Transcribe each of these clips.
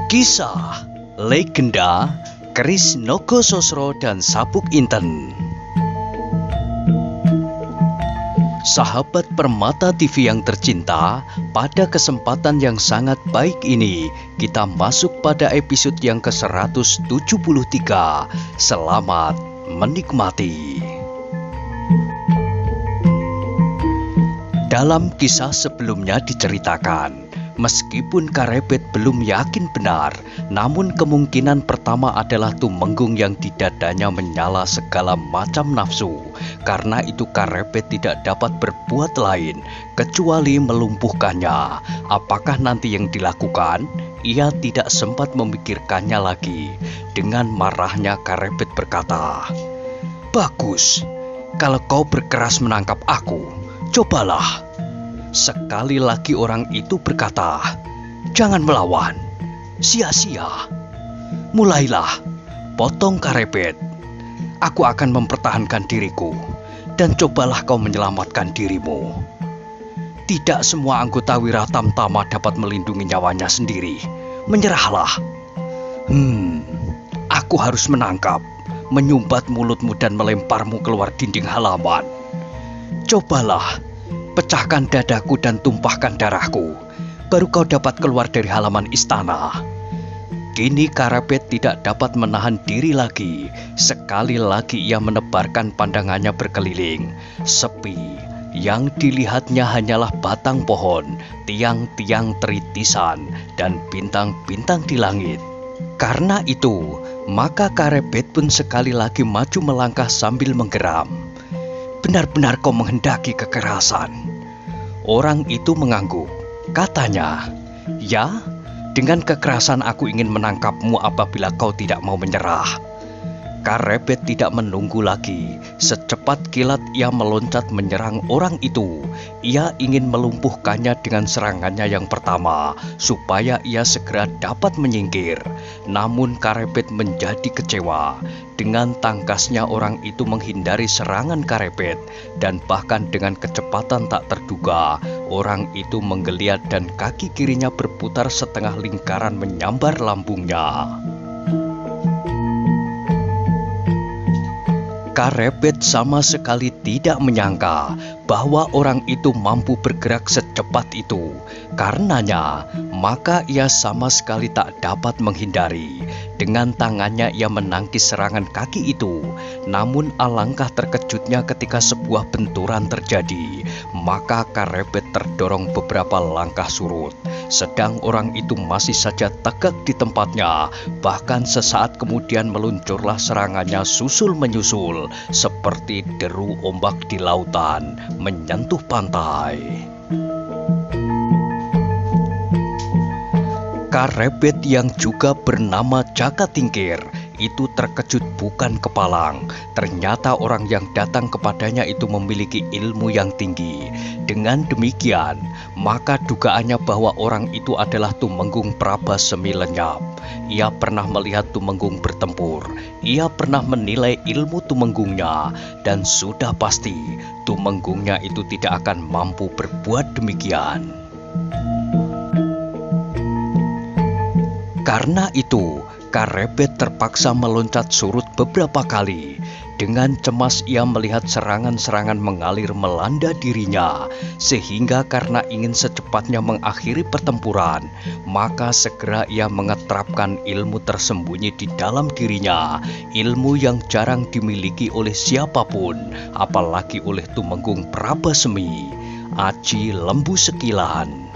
Kisah Legenda Keris Nogososro dan Sabuk Inten. Sahabat Permata TV yang tercinta, pada kesempatan yang sangat baik ini kita masuk pada episode yang ke-173. Selamat menikmati. Dalam kisah sebelumnya diceritakan, meskipun Karebet belum yakin benar, namun kemungkinan pertama adalah Tumenggung yang di dadanya menyala segala macam nafsu. Karena itu Karebet tidak dapat berbuat lain kecuali melumpuhkannya. Apakah nanti yang dilakukan? Ia tidak sempat memikirkannya lagi. Dengan marahnya Karebet berkata, "Bagus, kalau kau berkeras menangkap aku, cobalah." Sekali lagi orang itu berkata, "Jangan melawan, sia-sia." "Mulailah," potong Karebet. "Aku akan mempertahankan diriku, dan cobalah kau menyelamatkan dirimu. Tidak semua anggota Wiratamtama dapat melindungi nyawanya sendiri. Menyerahlah." Aku harus menangkap, menyumbat mulutmu dan melemparmu keluar dinding halaman. Cobalah, pecahkan dadaku dan tumpahkan darahku, baru kau dapat keluar dari halaman istana." Kini Karebet tidak dapat menahan diri lagi. Sekali lagi ia menebarkan pandangannya berkeliling. Sepi, yang dilihatnya hanyalah batang pohon, tiang-tiang teritisan, dan bintang-bintang di langit. Karena itu, maka Karebet pun sekali lagi maju melangkah sambil menggeram. "Benar-benar kau menghendaki kekerasan." Orang itu mengangguk. Katanya, "Ya, dengan kekerasan aku ingin menangkapmu apabila kau tidak mau menyerah." Karebet tidak menunggu lagi. Secepat kilat ia meloncat menyerang orang itu. Ia ingin melumpuhkannya dengan serangannya yang pertama, supaya ia segera dapat menyingkir. Namun Karebet menjadi kecewa. Dengan tangkasnya orang itu menghindari serangan Karebet, dan bahkan dengan kecepatan tak terduga, orang itu menggeliat dan kaki kirinya berputar setengah lingkaran menyambar lambungnya. Karebet sama sekali tidak menyangka bahwa orang itu mampu bergerak secepat itu. Karenanya, maka ia sama sekali tak dapat menghindari. Dengan tangannya ia menangkis serangan kaki itu. Namun alangkah terkejutnya ketika sebuah benturan terjadi. Maka Karebet terdorong beberapa langkah surut. Sedang orang itu masih saja tegak di tempatnya. Bahkan sesaat kemudian meluncurlah serangannya susul menyusul, seperti deru ombak di lautan menyentuh pantai. Karebet yang juga bernama Jakatingkir itu terkejut bukan kepalang. Ternyata orang yang datang kepadanya itu memiliki ilmu yang tinggi. Dengan demikian, maka dugaannya bahwa orang itu adalah Tumenggung Prabasemi lenyap. Ia pernah melihat Tumenggung bertempur. Ia pernah menilai ilmu Tumenggungnya, dan sudah pasti Tumenggungnya itu tidak akan mampu berbuat demikian. Karena itu, Karebet terpaksa meloncat surut beberapa kali. Dengan cemas ia melihat serangan-serangan mengalir melanda dirinya. Sehingga karena ingin secepatnya mengakhiri pertempuran, maka segera ia mengeterapkan ilmu tersembunyi di dalam dirinya. Ilmu yang jarang dimiliki oleh siapapun, apalagi oleh Tumenggung Prabasemi, Aji Lembu Sekilan.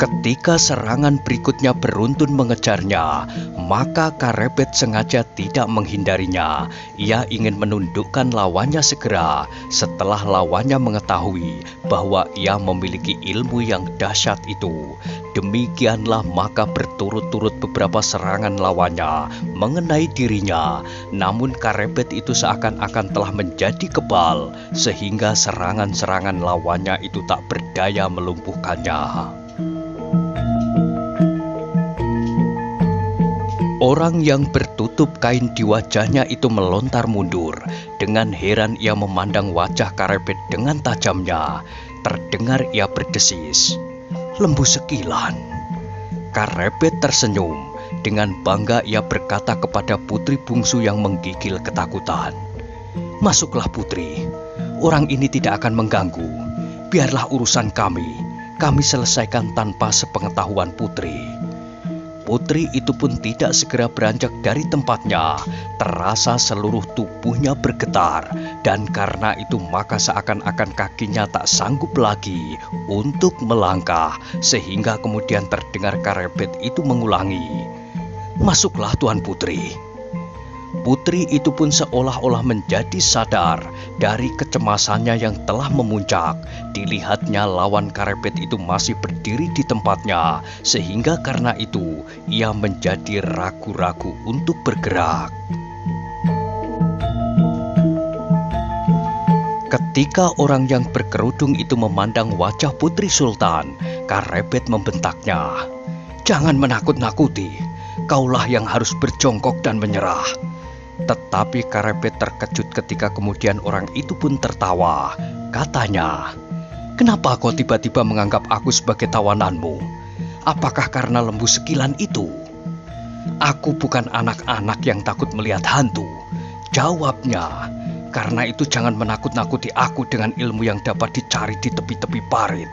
Ketika serangan berikutnya beruntun mengejarnya, maka Karebet sengaja tidak menghindarinya. Ia ingin menundukkan lawannya segera setelah lawannya mengetahui bahwa ia memiliki ilmu yang dahsyat itu. Demikianlah maka berturut-turut beberapa serangan lawannya mengenai dirinya. Namun Karebet itu seakan-akan telah menjadi kebal, sehingga serangan-serangan lawannya itu tak berdaya melumpuhkannya. Orang yang bertutup kain di wajahnya itu melontar mundur. Dengan heran ia memandang wajah Karebet dengan tajamnya. Terdengar ia berdesis, Lembu Sekilan. Karebet tersenyum. Dengan bangga ia berkata kepada putri bungsu yang menggigil ketakutan. "Masuklah putri, orang ini tidak akan mengganggu. Biarlah urusan kami selesaikan tanpa sepengetahuan putri." Putri itu pun tidak segera beranjak dari tempatnya. Terasa seluruh tubuhnya bergetar, dan karena itu maka seakan-akan kakinya tak sanggup lagi untuk melangkah, sehingga kemudian terdengar Karebet itu mengulangi, "Masuklah Tuan Putri." Putri itu pun seolah-olah menjadi sadar dari kecemasannya yang telah memuncak. Dilihatnya lawan Karebet itu masih berdiri di tempatnya, sehingga karena itu ia menjadi ragu-ragu untuk bergerak. Ketika orang yang berkerudung itu memandang wajah Putri Sultan, Karebet membentaknya, "Jangan menakut-nakuti, kaulah yang harus berjongkok dan menyerah." Tetapi Karebet terkejut ketika kemudian orang itu pun tertawa. Katanya, "Kenapa kau tiba-tiba menganggap aku sebagai tawananmu? Apakah karena Lembu Sekilan itu?" "Aku bukan anak-anak yang takut melihat hantu," jawabnya. "Karena itu jangan menakut-nakuti aku dengan ilmu yang dapat dicari di tepi-tepi parit."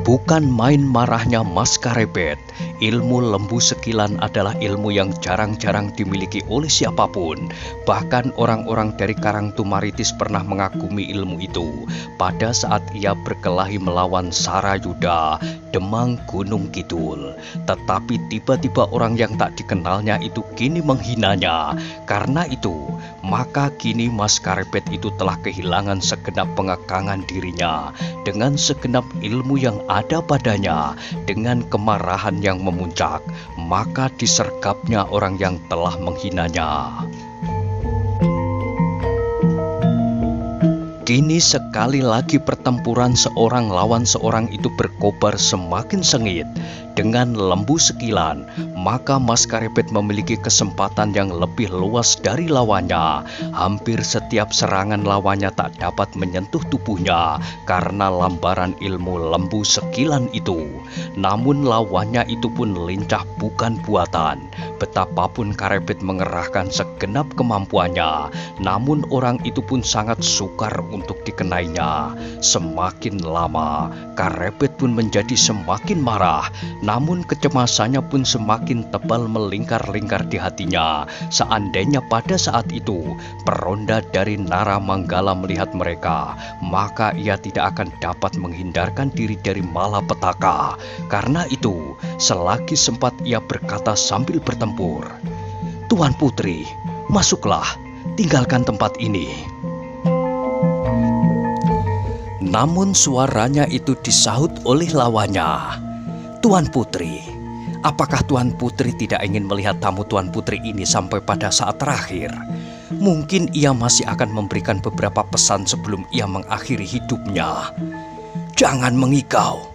Bukan main marahnya Mas Karebet. Ilmu Lembu Sekilan adalah ilmu yang jarang-jarang dimiliki oleh siapapun. Bahkan orang-orang dari Karangtumaritis pernah mengagumi ilmu itu pada saat ia berkelahi melawan Sarayuda, Demang Gunung Kidul. Tetapi tiba-tiba orang yang tak dikenalnya itu kini menghinanya. Karena itu, maka kini Mas Karebet itu telah kehilangan segenap pengekangan dirinya. Dengan segenap ilmu yang ada padanya, dengan kemarahan yang memuncak, maka disergapnya orang yang telah menghinanya. Kini sekali lagi pertempuran seorang lawan seorang itu berkobar semakin sengit. Dengan Lembu Sekilan, maka Mas Karebet memiliki kesempatan yang lebih luas dari lawannya. Hampir setiap serangan lawannya tak dapat menyentuh tubuhnya karena lambaran ilmu Lembu Sekilan itu. Namun lawannya itu pun lincah bukan buatan. Betapapun Karebet mengerahkan segenap kemampuannya, namun orang itu pun sangat sukar untuk dikenainya. Semakin lama, Karebet pun menjadi semakin marah. Namun kecemasannya pun semakin tebal melingkar-lingkar di hatinya. Seandainya pada saat itu peronda dari Naramanggala melihat mereka, maka ia tidak akan dapat menghindarkan diri dari malapetaka. Karena itu, selagi sempat ia berkata sambil bertempur, "Tuan Putri, masuklah, tinggalkan tempat ini." Namun suaranya itu disahut oleh lawannya, "Tuan Putri, apakah Tuan Putri tidak ingin melihat tamu Tuan Putri ini sampai pada saat terakhir? Mungkin ia masih akan memberikan beberapa pesan sebelum ia mengakhiri hidupnya." "Jangan mengigau,"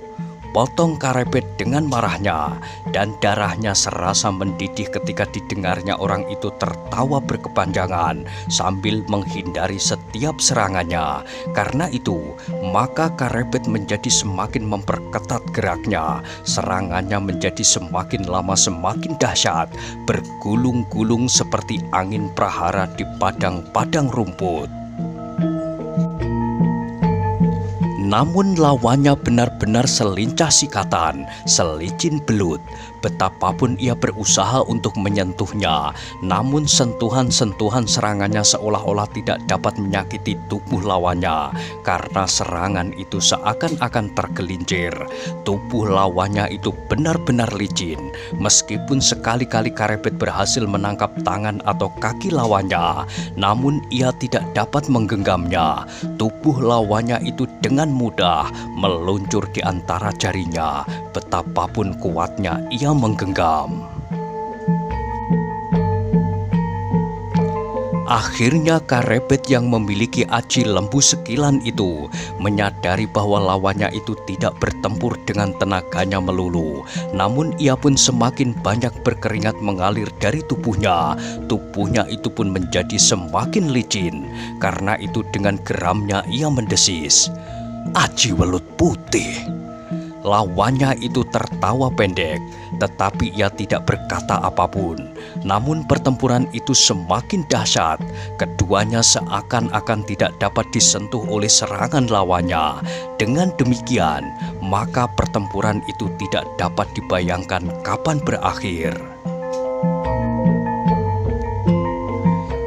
potong Karebet dengan marahnya, dan darahnya serasa mendidih ketika didengarnya orang itu tertawa berkepanjangan sambil menghindari setiap serangannya. Karena itu, maka Karebet menjadi semakin memperketat geraknya. Serangannya menjadi semakin lama semakin dahsyat, bergulung-gulung seperti angin prahara di padang-padang rumput. Namun lawannya benar-benar selincah sikatan, selicin belut. Betapapun ia berusaha untuk menyentuhnya, namun sentuhan-sentuhan serangannya seolah-olah tidak dapat menyakiti tubuh lawannya. Karena serangan itu seakan-akan tergelincir. Tubuh lawannya itu benar-benar licin. Meskipun sekali-kali Karebet berhasil menangkap tangan atau kaki lawannya, namun ia tidak dapat menggenggamnya. Tubuh lawannya itu dengan mudah meluncur di antara jarinya. Betapapun kuatnya ia menggenggam. Akhirnya Karebet yang memiliki aji lembu sekilan itu menyadari bahwa lawannya itu tidak bertempur dengan tenaganya melulu. Namun ia pun semakin banyak berkeringat mengalir dari tubuhnya. Tubuhnya itu pun menjadi semakin licin. Karena itu dengan geramnya ia mendesis, "Aji Welut Putih!" Lawannya itu tertawa pendek, tetapi ia tidak berkata apapun. Namun pertempuran itu semakin dahsyat. Keduanya seakan-akan tidak dapat disentuh oleh serangan lawannya. Dengan demikian, maka pertempuran itu tidak dapat dibayangkan kapan berakhir.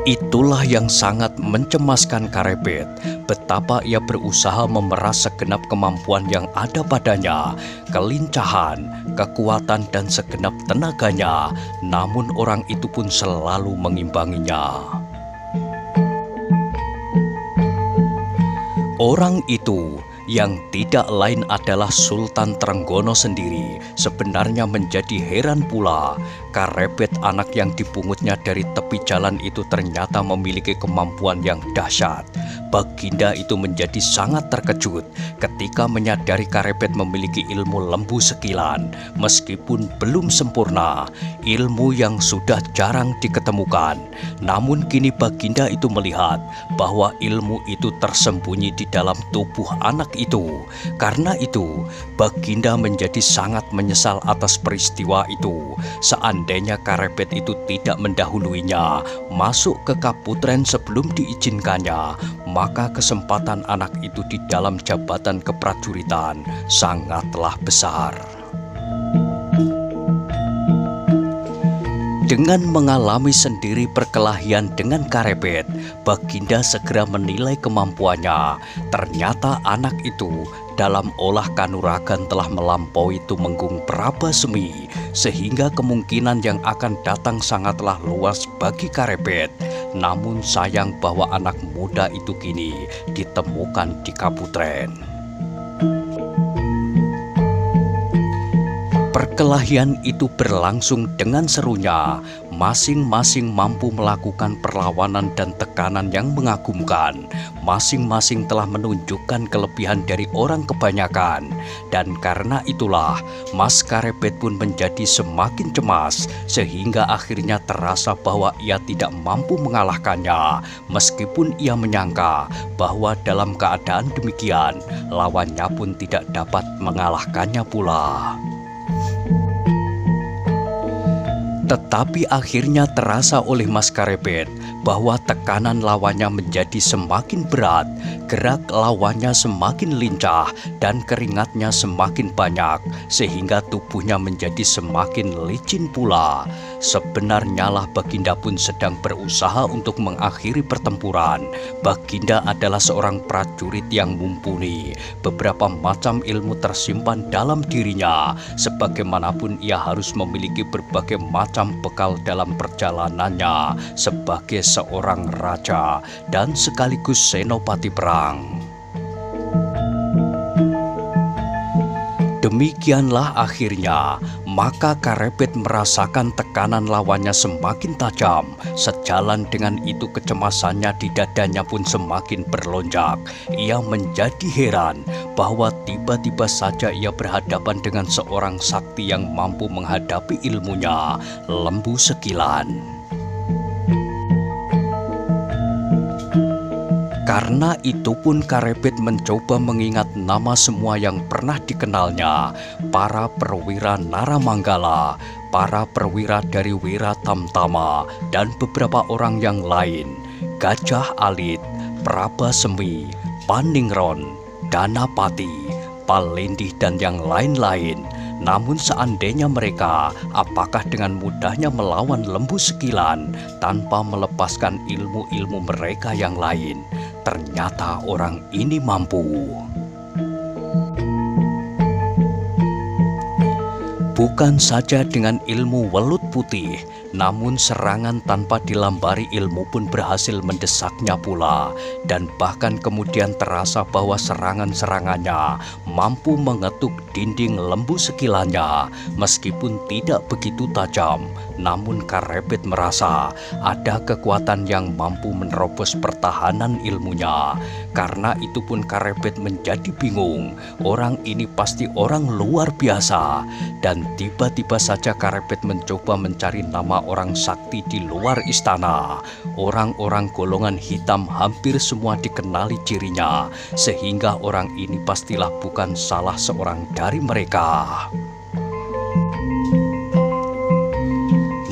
Itulah yang sangat mencemaskan Karebet, betapa ia berusaha memeras segenap kemampuan yang ada padanya, kelincahan, kekuatan dan segenap tenaganya, namun orang itu pun selalu mengimbanginya. Orang itu yang tidak lain adalah Sultan Trenggono sendiri sebenarnya menjadi heran pula. Karebet, anak yang dipungutnya dari tepi jalan itu ternyata memiliki kemampuan yang dahsyat. Baginda itu menjadi sangat terkejut ketika menyadari Karebet memiliki ilmu lembu sekilan. Meskipun belum sempurna, ilmu yang sudah jarang diketemukan. Namun kini Baginda itu melihat bahwa ilmu itu tersembunyi di dalam tubuh anak itu. Karena itu, Baginda menjadi sangat menyesal atas peristiwa itu. Seandainya Karebet itu tidak mendahuluinya masuk ke Kaputren sebelum diizinkannya, maka kesempatan anak itu di dalam jabatan keprajuritan sangatlah besar. Dengan mengalami sendiri perkelahian dengan Karebet, Baginda segera menilai kemampuannya. Ternyata anak itu dalam olah kanuragan telah melampaui Tumenggung Prabasemi, sehingga kemungkinan yang akan datang sangatlah luas bagi Karebet. Namun sayang bahwa anak muda itu kini ditemukan di Kaputren. Perkelahian itu berlangsung dengan serunya. Masing-masing mampu melakukan perlawanan dan tekanan yang mengagumkan. Masing-masing telah menunjukkan kelebihan dari orang kebanyakan. Dan karena itulah Mas Karebet pun menjadi semakin cemas, sehingga akhirnya terasa bahwa ia tidak mampu mengalahkannya. Meskipun ia menyangka bahwa dalam keadaan demikian, lawannya pun tidak dapat mengalahkannya pula. Tetapi akhirnya terasa oleh Mas Karebet bahwa tekanan lawannya menjadi semakin berat, gerak lawannya semakin lincah, dan keringatnya semakin banyak, sehingga tubuhnya menjadi semakin licin pula. Sebenarnya lah Baginda pun sedang berusaha untuk mengakhiri pertempuran. Baginda adalah seorang prajurit yang mumpuni. Beberapa macam ilmu tersimpan dalam dirinya. Sebagaimanapun ia harus memiliki berbagai macam bekal dalam perjalanannya sebagai seorang raja dan sekaligus senopati perang. Demikianlah akhirnya, maka Karebet merasakan tekanan lawannya semakin tajam. Sejalan dengan itu kecemasannya di dadanya pun semakin berlonjak. Ia menjadi heran bahwa tiba-tiba saja ia berhadapan dengan seorang sakti yang mampu menghadapi ilmunya, lembu sekilan. Karena itu pun Karebet mencoba mengingat nama semua yang pernah dikenalnya, para perwira Naramanggala, para perwira dari Wira Tamtama, dan beberapa orang yang lain, Gajah Alit, Prabasemi, Paningron, Danapati, Palendih, dan yang lain-lain. Namun seandainya mereka, apakah dengan mudahnya melawan lembu sekilan tanpa melepaskan ilmu-ilmu mereka yang lain? Ternyata orang ini mampu. Bukan saja dengan ilmu welut putih, namun serangan tanpa dilambari ilmu pun berhasil mendesaknya pula. Dan bahkan kemudian terasa bahwa serangan-serangannya mampu mengetuk dinding lembu sekilannya. Meskipun tidak begitu tajam, namun Karebet merasa ada kekuatan yang mampu menerobos pertahanan ilmunya. Karena itu pun Karebet menjadi bingung, orang ini pasti orang luar biasa. Dan tiba-tiba saja Karebet mencoba mencari nama orang sakti di luar istana. Orang-orang golongan hitam hampir semua dikenali cirinya, sehingga orang ini pastilah bukan salah seorang dari mereka.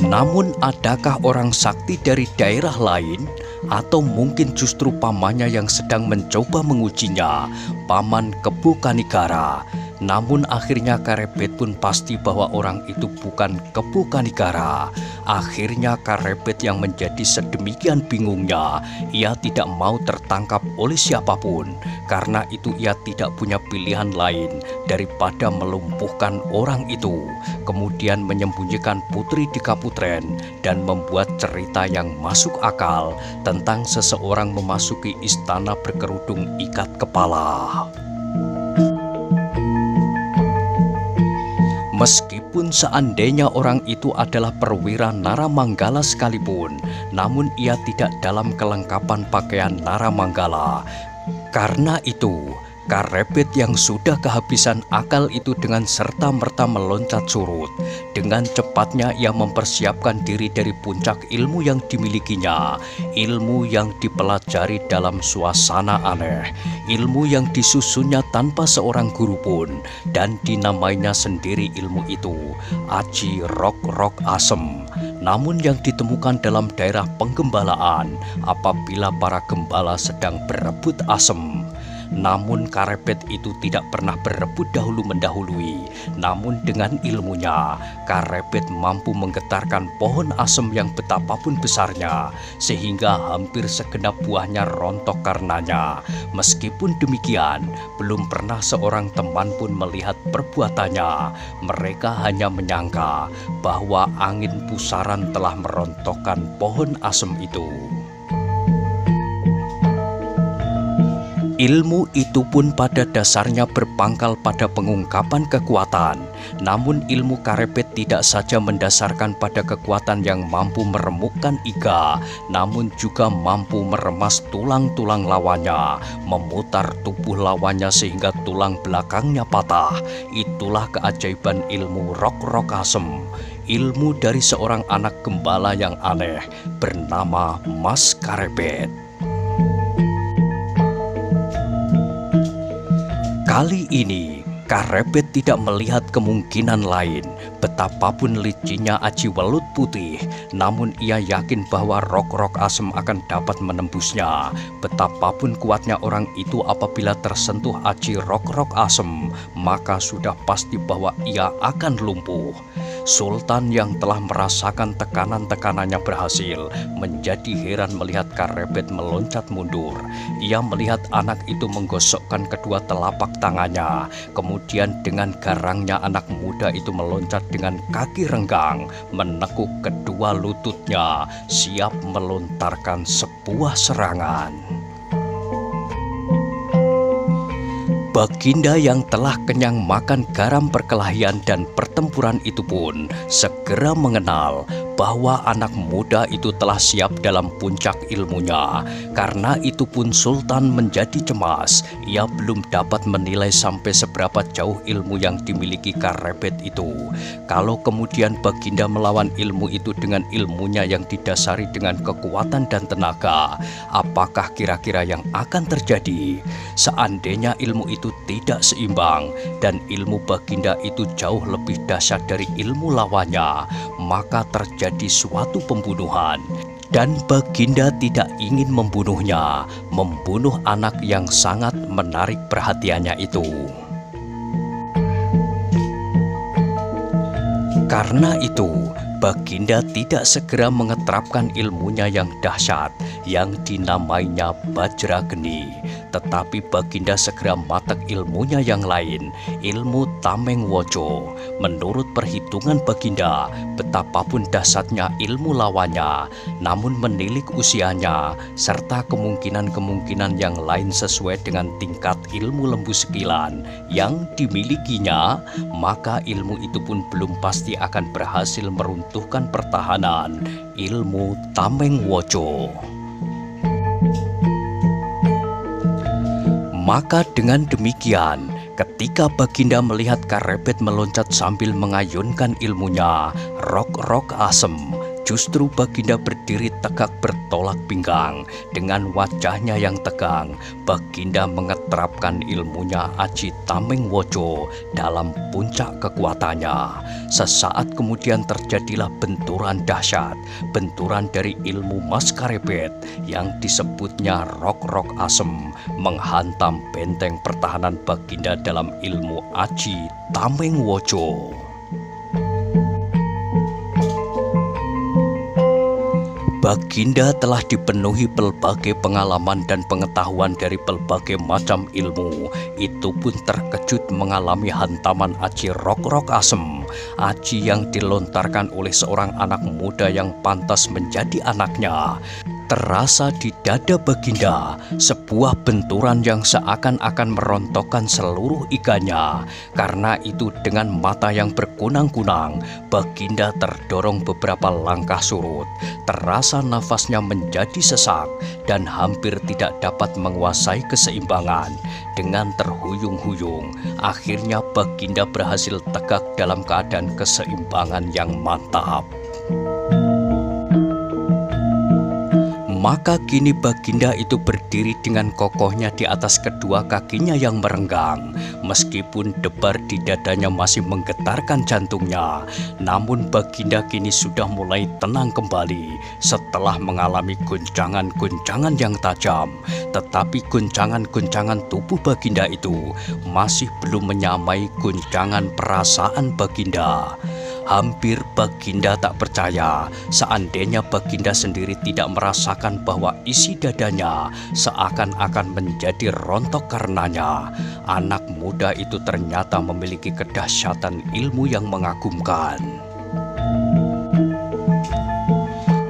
Namun adakah orang sakti dari daerah lain? Atau mungkin justru pamannya yang sedang mencoba mengujinya, Paman Kebu Kanigara. Namun akhirnya Karebet pun pasti bahwa orang itu bukan Kebu Kanigara. Akhirnya Karebet yang menjadi sedemikian bingungnya, ia tidak mau tertangkap oleh siapapun. Karena itu ia tidak punya pilihan lain daripada melumpuhkan orang itu, kemudian menyembunyikan Putri di Kaputren dan membuat cerita yang masuk akal tentang seseorang memasuki istana berkerudung ikat kepala. Meskipun seandainya orang itu adalah perwira Naramanggala sekalipun, namun ia tidak dalam kelengkapan pakaian Naramanggala. Karena itu, Karebet yang sudah kehabisan akal itu dengan serta-merta meloncat surut. Dengan cepatnya ia mempersiapkan diri dari puncak ilmu yang dimilikinya, ilmu yang dipelajari dalam suasana aneh, ilmu yang disusunnya tanpa seorang guru pun, dan dinamainya sendiri ilmu itu, Aji Rok-Rok Asem. Namun yang ditemukan dalam daerah penggembalaan apabila para gembala sedang berebut asem. Namun Karebet itu tidak pernah berebut dahulu-mendahului. Namun dengan ilmunya, Karebet mampu menggetarkan pohon asem yang betapapun besarnya, sehingga hampir segenap buahnya rontok karenanya. Meskipun demikian, belum pernah seorang teman pun melihat perbuatannya. Mereka hanya menyangka bahwa angin pusaran telah merontokkan pohon asem itu. Ilmu itu pun pada dasarnya berpangkal pada pengungkapan kekuatan. Namun ilmu Karebet tidak saja mendasarkan pada kekuatan yang mampu meremukkan iga, namun juga mampu meremas tulang-tulang lawannya, memutar tubuh lawannya sehingga tulang belakangnya patah. Itulah keajaiban ilmu Rok-Rok Asem, ilmu dari seorang anak gembala yang aneh bernama Mas Karebet. Kali ini, Karebet tidak melihat kemungkinan lain. Betapapun licinnya Aji Welut Putih, namun ia yakin bahwa Rok-Rok Asem akan dapat menembusnya. Betapapun kuatnya orang itu apabila tersentuh Aji Rok-Rok Asem, maka sudah pasti bahwa ia akan lumpuh. Sultan yang telah merasakan tekanan-tekanannya berhasil menjadi heran melihat Karebet meloncat mundur. Ia melihat anak itu menggosokkan kedua telapak tangannya. Kemudian dengan garangnya anak muda itu meloncat dengan kaki renggang, menekuk kedua lututnya, siap melontarkan sebuah serangan. Baginda yang telah kenyang makan garam perkelahian dan pertempuran itu pun segera mengenal bahwa anak muda itu telah siap dalam puncak ilmunya. Karena itu pun Sultan menjadi cemas. Ia belum dapat menilai sampai seberapa jauh ilmu yang dimiliki Karebet itu. Kalau kemudian Baginda melawan ilmu itu dengan ilmunya yang didasari dengan kekuatan dan tenaga, apakah kira-kira yang akan terjadi? Seandainya ilmu itu tidak seimbang dan ilmu Baginda itu jauh lebih dahsyat dari ilmu lawannya, maka terjadi suatu pembunuhan. Dan Baginda tidak ingin membunuhnya, membunuh anak yang sangat menarik perhatiannya itu. Karena itu, Baginda tidak segera mengetahui menerapkan ilmunya yang dahsyat yang dinamainya Bajrageni. Tetapi Baginda segera matek ilmunya yang lain, ilmu Tameng Wojo. Menurut perhitungan Baginda, betapapun dahsyatnya ilmu lawannya, namun menilik usianya serta kemungkinan-kemungkinan yang lain sesuai dengan tingkat ilmu lembu sekilan yang dimilikinya, maka ilmu itu pun belum pasti akan berhasil meruntuhkan pertahanan ilmu Tameng Wojo. Maka dengan demikian, ketika Baginda melihat Karebet meloncat sambil mengayunkan ilmunya, rok-rok asem, justru Baginda berdiri tegak bertolak pinggang. Dengan wajahnya yang tegang, Baginda mengeterapkan ilmunya Aji Tameng Wojo dalam puncak kekuatannya. Sesaat kemudian terjadilah benturan dahsyat, benturan dari ilmu Mas Karebet yang disebutnya rok-rok asem menghantam benteng pertahanan Baginda dalam ilmu Aji Tameng Wojo. Baginda telah dipenuhi pelbagai pengalaman dan pengetahuan dari pelbagai macam ilmu. Itu pun terkejut mengalami hantaman aji rok-rok asem. Aji yang dilontarkan oleh seorang anak muda yang pantas menjadi anaknya. Terasa di dada Baginda sebuah benturan yang seakan-akan merontokkan seluruh iganya. Karena itu dengan mata yang berkunang-kunang, Baginda terdorong beberapa langkah surut. Terasa nafasnya menjadi sesak dan hampir tidak dapat menguasai keseimbangan. Dengan terhuyung-huyung, akhirnya Baginda berhasil tegak dalam keadaan keseimbangan yang mantap. Maka kini Baginda itu berdiri dengan kokohnya di atas kedua kakinya yang merenggang. Meskipun debar di dadanya masih menggetarkan jantungnya, namun Baginda kini sudah mulai tenang kembali setelah mengalami guncangan-guncangan yang tajam. Tetapi guncangan-guncangan tubuh Baginda itu masih belum menyamai guncangan perasaan Baginda. Hampir Baginda tak percaya seandainya Baginda sendiri tidak merasakan bahwa isi dadanya seakan-akan menjadi rontok karenanya. Anak muda itu ternyata memiliki kedahsyatan ilmu yang mengagumkan.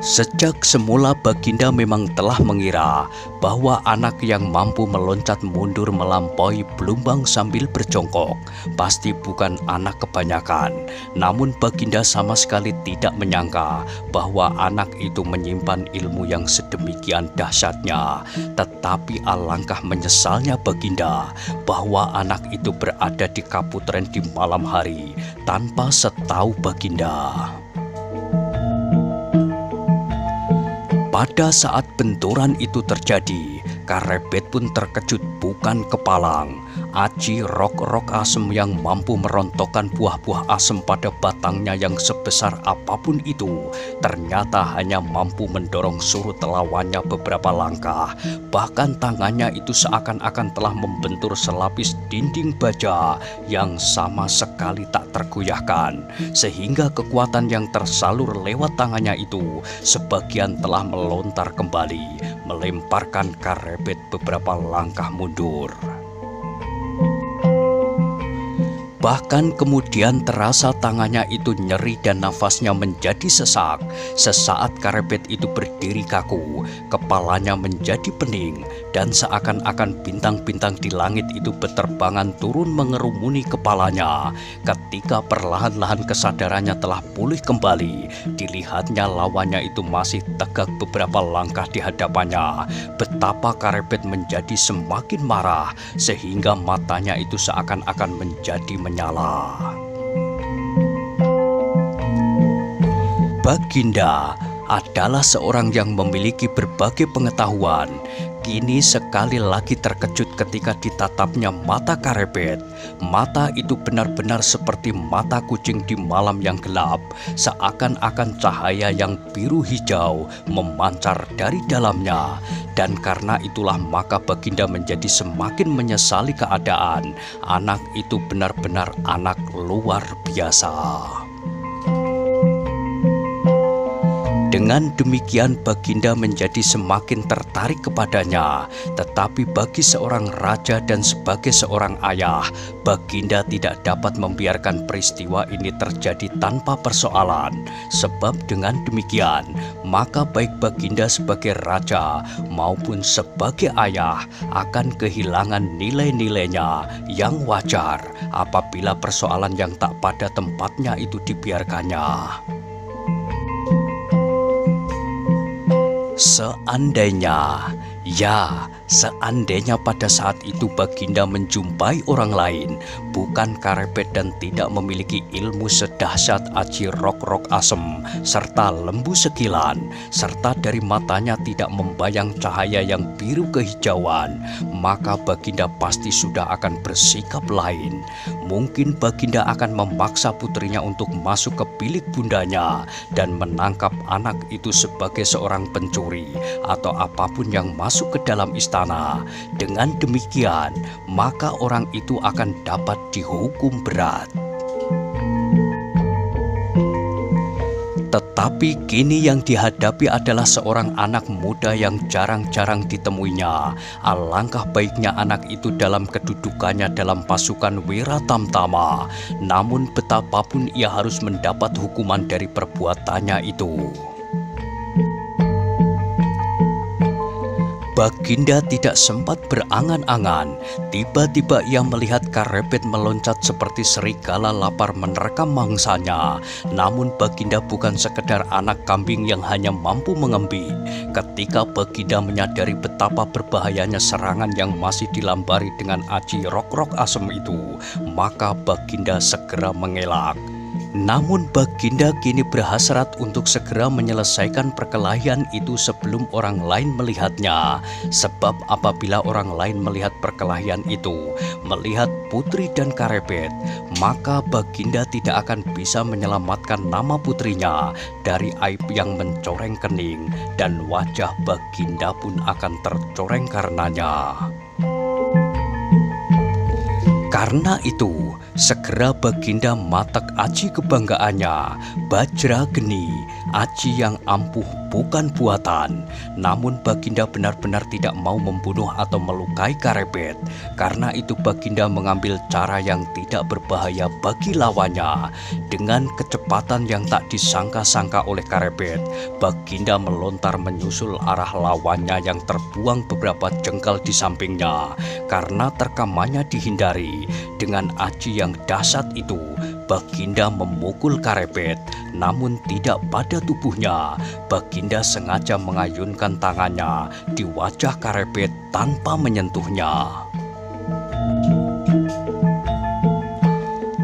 Sejak semula Baginda memang telah mengira bahwa anak yang mampu meloncat mundur melampaui Blumbang sambil berjongkok pasti bukan anak kebanyakan. Namun Baginda sama sekali tidak menyangka bahwa anak itu menyimpan ilmu yang sedemikian dahsyatnya. Tetapi alangkah menyesalnya Baginda bahwa anak itu berada di Kaputren di malam hari tanpa setahu Baginda. Pada saat benturan itu terjadi, Karebet pun terkejut bukan kepalang. Aji rok-rok asem yang mampu merontokkan buah-buah asem pada batangnya yang sebesar apapun itu, ternyata hanya mampu mendorong surut lawannya beberapa langkah. Bahkan tangannya itu seakan-akan telah membentur selapis dinding baja yang sama sekali tak tergoyahkan. Sehingga kekuatan yang tersalur lewat tangannya itu sebagian telah melontar kembali, melemparkan Karebet beberapa langkah mundur. Bahkan kemudian terasa tangannya itu nyeri dan nafasnya menjadi sesak. Sesaat Karebet itu berdiri kaku, kepalanya menjadi pening, dan seakan-akan bintang-bintang di langit itu berterbangan turun mengerumuni kepalanya. Ketika perlahan-lahan kesadarannya telah pulih kembali, dilihatnya lawannya itu masih tegak beberapa langkah di hadapannya. Betapa Karebet menjadi semakin marah, sehingga matanya itu seakan-akan menjadi menyala. Baginda adalah seorang yang memiliki berbagai pengetahuan. Kini sekali lagi terkejut ketika ditatapnya mata Karebet. Mata itu benar-benar seperti mata kucing di malam yang gelap. Seakan-akan cahaya yang biru hijau memancar dari dalamnya. Dan karena itulah maka Baginda menjadi semakin menyesali keadaan. Anak itu benar-benar anak luar biasa. Dengan demikian Baginda menjadi semakin tertarik kepadanya. Tetapi bagi seorang raja dan sebagai seorang ayah, Baginda tidak dapat membiarkan peristiwa ini terjadi tanpa persoalan. Sebab dengan demikian, maka baik Baginda sebagai raja maupun sebagai ayah akan kehilangan nilai-nilainya yang wajar apabila persoalan yang tak pada tempatnya itu dibiarkannya. Seandainya pada saat itu Baginda menjumpai orang lain, bukan Karebet dan tidak memiliki ilmu sedahsyat Aji Rok-Rok Asem serta Lembu Sekilan, serta dari matanya tidak membayang cahaya yang biru kehijauan, maka Baginda pasti sudah akan bersikap lain. Mungkin Baginda akan memaksa putrinya untuk masuk ke bilik bundanya dan menangkap anak itu sebagai seorang pencuri atau apapun yang masuk ke dalam istana. Dengan demikian, maka orang itu akan dapat dihukum berat. Tetapi kini yang dihadapi adalah seorang anak muda yang jarang-jarang ditemuinya. Alangkah baiknya anak itu dalam kedudukannya dalam pasukan Wiratamtama. Namun betapapun ia harus mendapat hukuman dari perbuatannya itu. Baginda tidak sempat berangan-angan. Tiba-tiba ia melihat Karebet meloncat seperti serigala lapar menerkam mangsanya. Namun Baginda bukan sekedar anak kambing yang hanya mampu mengembik. Ketika Baginda menyadari betapa berbahayanya serangan yang masih dilambari dengan Aji Rok-Rok Asem itu, maka Baginda segera mengelak. Namun Baginda kini berhasrat untuk segera menyelesaikan perkelahian itu sebelum orang lain melihatnya. Sebab apabila orang lain melihat perkelahian itu, melihat putri dan Karebet, maka Baginda tidak akan bisa menyelamatkan nama putrinya dari aib yang mencoreng kening, dan wajah Baginda pun akan tercoreng karenanya. Karena itu, segera Baginda matak aji kebanggaannya, Bajrageni, aji yang ampuh bukan buatan. Namun Baginda benar-benar tidak mau membunuh atau melukai Karebet. Karena itu Baginda mengambil cara yang tidak berbahaya bagi lawannya. Dengan kecepatan yang tak disangka-sangka oleh Karebet, Baginda melontar menyusul arah lawannya yang terbuang beberapa jengkal di sampingnya. Karena terkamannya dihindari, dengan aji yang dahsyat itu Baginda memukul Karebet, namun tidak pada tubuhnya. Baginda sengaja mengayunkan tangannya di wajah Karebet tanpa menyentuhnya.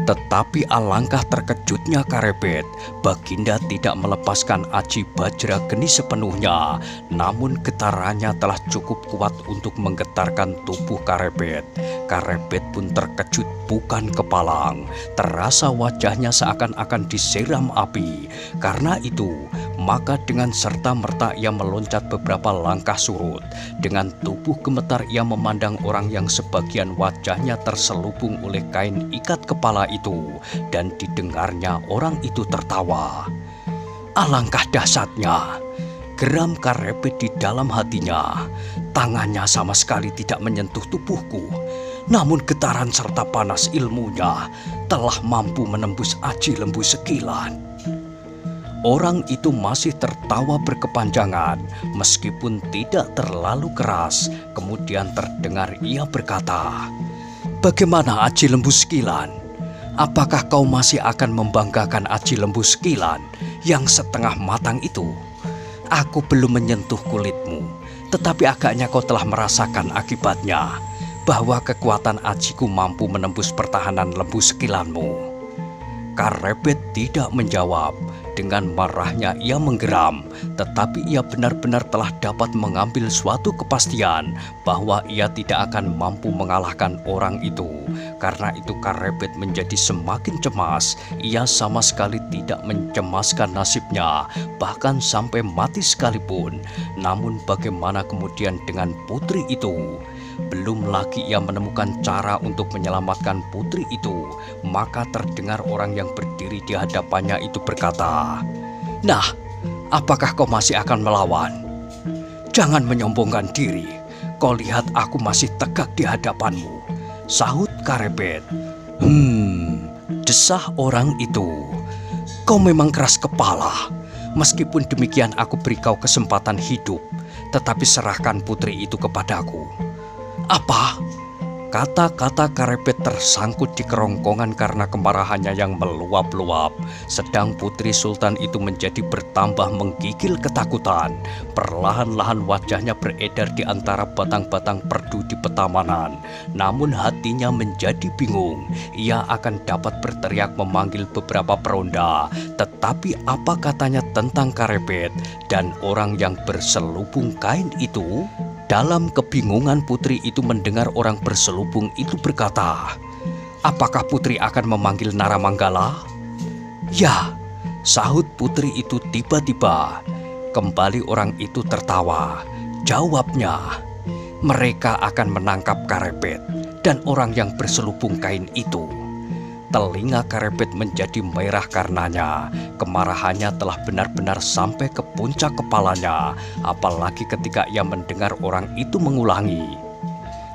Tetapi alangkah terkejutnya Karebet, Baginda tidak melepaskan aji Bajrageni sepenuhnya. Namun getarannya telah cukup kuat untuk menggetarkan tubuh Karebet. Karebet pun terkejut bukan kepalang. Terasa wajahnya seakan-akan disiram api. Karena itu, maka dengan serta-merta ia meloncat beberapa langkah surut. Dengan tubuh gemetar ia memandang orang yang sebagian wajahnya terselubung oleh kain ikat kepala itu, dan didengarnya orang itu tertawa. Alangkah dahsyatnya, geram Karebet di dalam hatinya. Tangannya sama sekali tidak menyentuh tubuhku, namun getaran serta panas ilmunya telah mampu menembus aji Lembu Sekilan. Orang itu masih tertawa berkepanjangan meskipun tidak terlalu keras. Kemudian terdengar ia berkata, "Bagaimana aji Lembu Sekilan? Apakah kau masih akan membanggakan aji Lembu Sekilan yang setengah matang itu? Aku belum menyentuh kulitmu, tetapi agaknya kau telah merasakan akibatnya, bahwa kekuatan ajiku mampu menembus pertahanan Lembu Sekilanmu." Karebet tidak menjawab. Dengan marahnya ia menggeram, tetapi ia benar-benar telah dapat mengambil suatu kepastian bahwa ia tidak akan mampu mengalahkan orang itu. Karena itu Karebet menjadi semakin cemas. Ia sama sekali tidak mencemaskan nasibnya, bahkan sampai mati sekalipun. Namun bagaimana kemudian dengan putri itu? Belum lagi ia menemukan cara untuk menyelamatkan putri itu, maka terdengar orang yang berdiri di hadapannya itu berkata, "Nah, Apakah kau masih akan melawan? Jangan menyombongkan diri. Kau lihat aku masih tegak di hadapanmu, sahut Karebet. Desah orang itu. Kau memang keras kepala. Meskipun demikian aku beri kau kesempatan hidup, tetapi serahkan putri itu kepadaku. Apa? Kata-kata Karebet tersangkut di kerongkongan karena kemarahannya yang meluap-luap. Sedang putri sultan itu menjadi bertambah menggigil ketakutan. Perlahan-lahan wajahnya beredar di antara batang-batang perdu di petamanan. Namun hatinya menjadi bingung. Ia akan dapat berteriak memanggil beberapa peronda. Tetapi apa katanya tentang Karebet dan orang yang berselubung kain itu? Dalam kebingungan putri itu mendengar orang berselubung itu berkata, "Apakah putri akan memanggil Naramanggala?" "Ya," sahut putri itu tiba-tiba. Kembali orang itu tertawa. Jawabnya, "Mereka akan menangkap Karebet dan orang yang berselubung kain itu." Telinga Karebet menjadi merah karenanya. Kemarahannya telah benar-benar sampai ke puncak kepalanya, apalagi ketika ia mendengar orang itu mengulangi,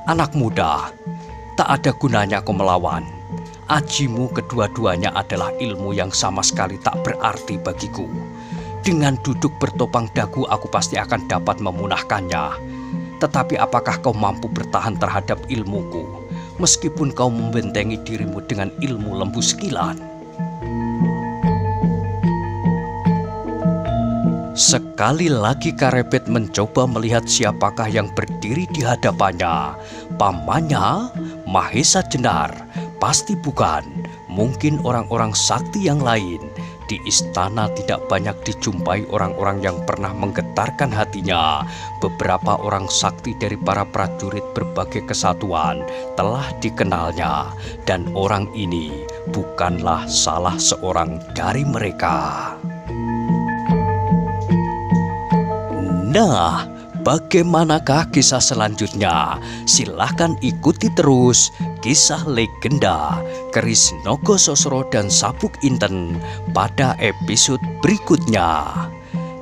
"Anak muda, tak ada gunanya kau melawan. Ajimu kedua-duanya adalah ilmu yang sama sekali tak berarti bagiku. Dengan duduk bertopang dagu aku pasti akan dapat memunahkannya. Tetapi apakah kau mampu bertahan terhadap ilmuku, meskipun kau membentengi dirimu dengan ilmu lembu sekilan?" Sekali lagi Karebet mencoba melihat siapakah yang berdiri di hadapannya. Pamannya, Mahesa Jenar, pasti bukan. Mungkin orang-orang sakti yang lain. Di istana tidak banyak dijumpai orang-orang yang pernah menggetarkan hatinya. Beberapa orang sakti dari para prajurit berbagai kesatuan telah dikenalnya. Dan orang ini bukanlah salah seorang dari mereka. Nah, bagaimanakah kisah selanjutnya? Silahkan ikuti terus kisah legenda Keris Nogososro dan Sabuk Inten pada episode berikutnya.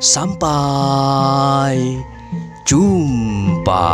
Sampai jumpa.